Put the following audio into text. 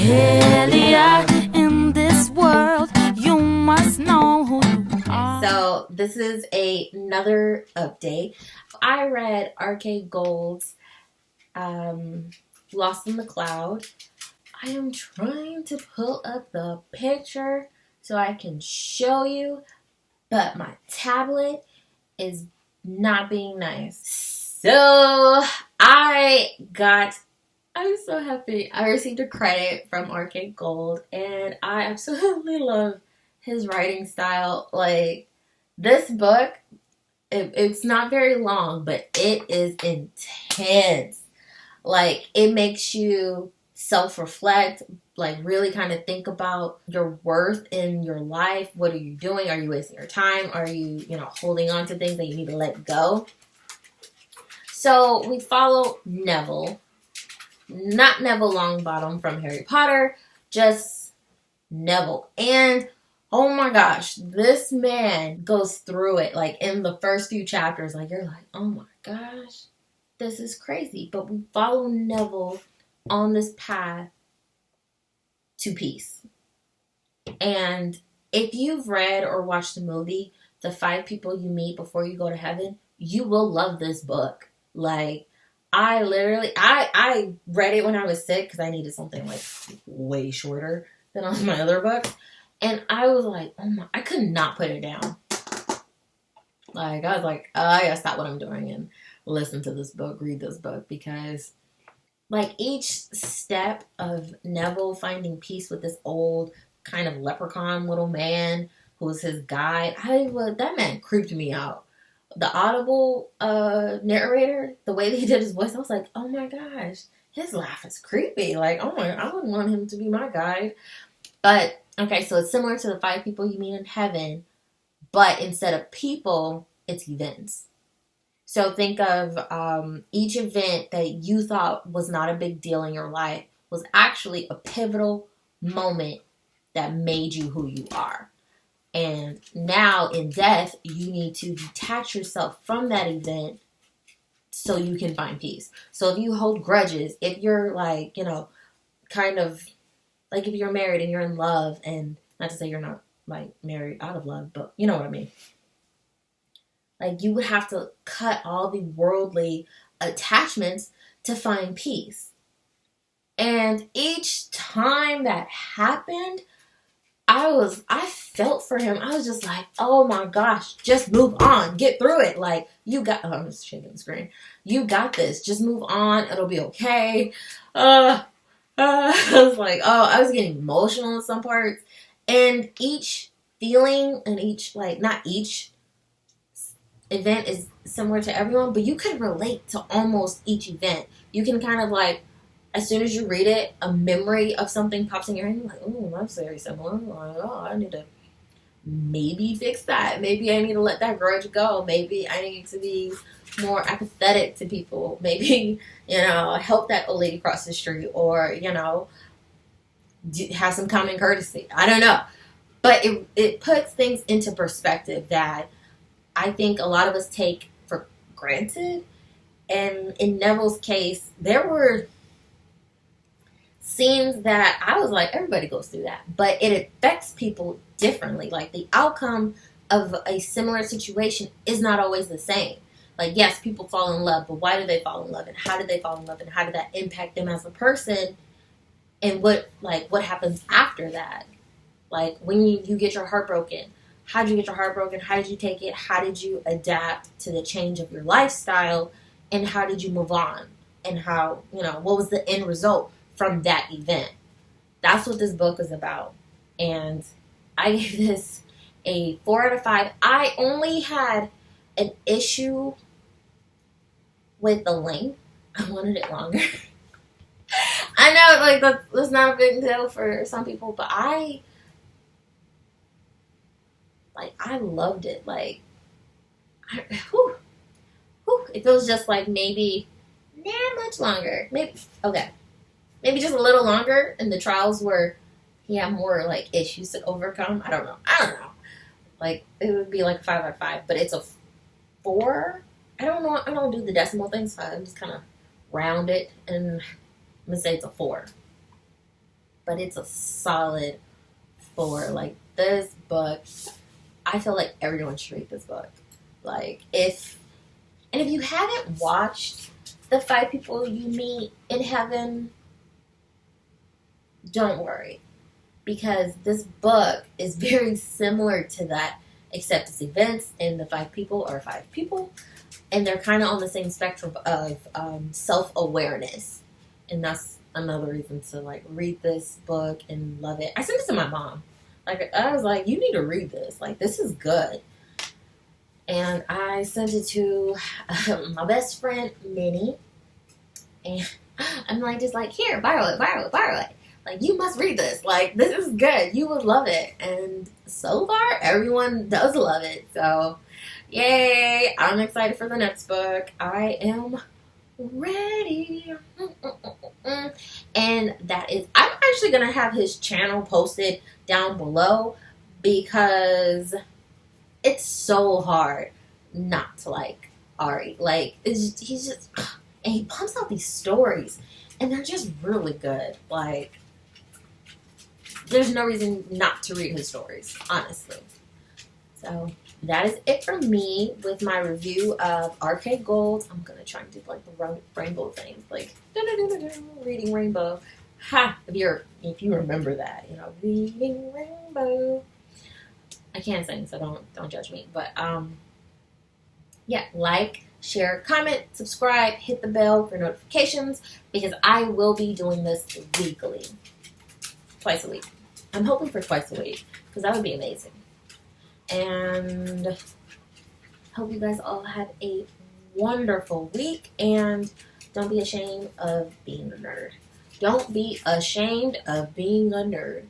Mahalia, in this world, you must know who you are. So this is another update. I read R.K.Gold's Lost in the Cloud. I am trying to pull up the picture so I can show you, but my tablet is not being nice. So I'm so happy. I received a credit from R.K.Gold, and I absolutely love his writing style. Like, this book, it's not very long, but it is intense. Like, it makes you self-reflect, like really kind of think about your worth in your life. What are you doing? Are you wasting your time? Are you, holding on to things that you need to let go? So we follow Neville. Not Neville Longbottom from Harry Potter, just Neville. And oh my gosh, this man goes through it. Like, in the first few chapters, like, you're like, oh my gosh, this is crazy. But we follow Neville on this path to peace. And if you've read or watched the movie, The 5 People You Meet Before You Go to Heaven, you will love this book. Like, I read it when I was sick because I needed something like way shorter than all my other books. And I was like, oh my, I could not put it down. Like, I was like, I gotta stop what I'm doing and listen to this book, read this book, because like each step of Neville finding peace with this old kind of leprechaun little man who was his guide, that man creeped me out. The Audible narrator, the way that he did his voice, I was like, oh my gosh, his laugh is creepy. Like, oh my, I wouldn't want him to be my guide. But, okay, so it's similar to the 5 people you meet in heaven, but instead of people, it's events. So think of each event that you thought was not a big deal in your life was actually a pivotal moment that made you who you are. And now in death, you need to detach yourself from that event so you can find peace. So if you hold grudges, if you're like, kind of like if you're married and you're in love, and not to say you're not like married out of love, but you know what I mean. Like, you would have to cut all the worldly attachments to find peace. And each time that happened, I felt for him. I was just like, oh my gosh, just move on. Get through it. Like, I'm just shaking the screen. You got this. Just move on. It'll be okay. I was like, I was getting emotional in some parts. And each feeling and not each event is similar to everyone, but you can relate to almost each event. You can kind of like, as soon as you read it, a memory of something pops in your head. You're like, oh, that's very similar. Like, oh, I need to maybe fix that. Maybe I need to let that grudge go. Maybe I need to be more apathetic to people. Maybe, help that old lady cross the street, or, have some common courtesy. I don't know. But it puts things into perspective that I think a lot of us take for granted. And in Neville's case, there were scenes that I was like, everybody goes through that, but it affects people differently. Like, the outcome of a similar situation is not always the same. Like, yes, people fall in love, but why do they fall in love, and how did they fall in love, and how did that impact them as a person, and what happens after that? Like, when you get your heart broken, how did you get your heart broken? How did you take it? How did you adapt to the change of your lifestyle, and how did you move on? And how, what was the end result from that event? That's what this book is about. And I gave this a 4 out of 5. I only had an issue with the length. I wanted it longer. I know, like, that's not a big deal for some people, but I loved it. Like, it feels just like maybe not much longer. Maybe just a little longer, and the trials where he had more, like, issues to overcome. I don't know. Like, it would be like a 5 out of 5, but it's a 4. I don't know. I don't do the decimal thing, so I just kind of round it, and I'm going to say it's a 4. but it's a solid 4. Like, this book, I feel like everyone should read this book. Like, if you haven't watched The 5 People You Meet in Heaven, don't worry, because this book is very similar to that, except it's events and the 5 people are 5 people, and they're kind of on the same spectrum of self-awareness, and that's another reason to like read this book and love it. I sent it to my mom. Like, I was like, you need to read this. Like, this is good. And I sent it to my best friend, Minnie. And I'm like, just like, here, borrow it. Like, you must read this. Like, this is good. You would love it. And so far, everyone does love it. So, yay. I'm excited for the next book. I am ready. And that is, I'm actually going to have his channel posted down below because it's so hard not to like Ari. Like, he's just, and he pumps out these stories, and they're just really good. Like, there's no reason not to read his stories, honestly. So, that is it for me with my review of R.K.Gold. I'm going to try and do, like, the rainbow thing. Like, reading rainbow. Ha! If you remember that, you know, reading rainbow. I can't sing, so don't judge me. But, yeah, like, share, comment, subscribe, hit the bell for notifications, because I will be doing this weekly. Twice a week. I'm hoping for twice a week, because that would be amazing. And hope you guys all have a wonderful week, and don't be ashamed of being a nerd. Don't be ashamed of being a nerd.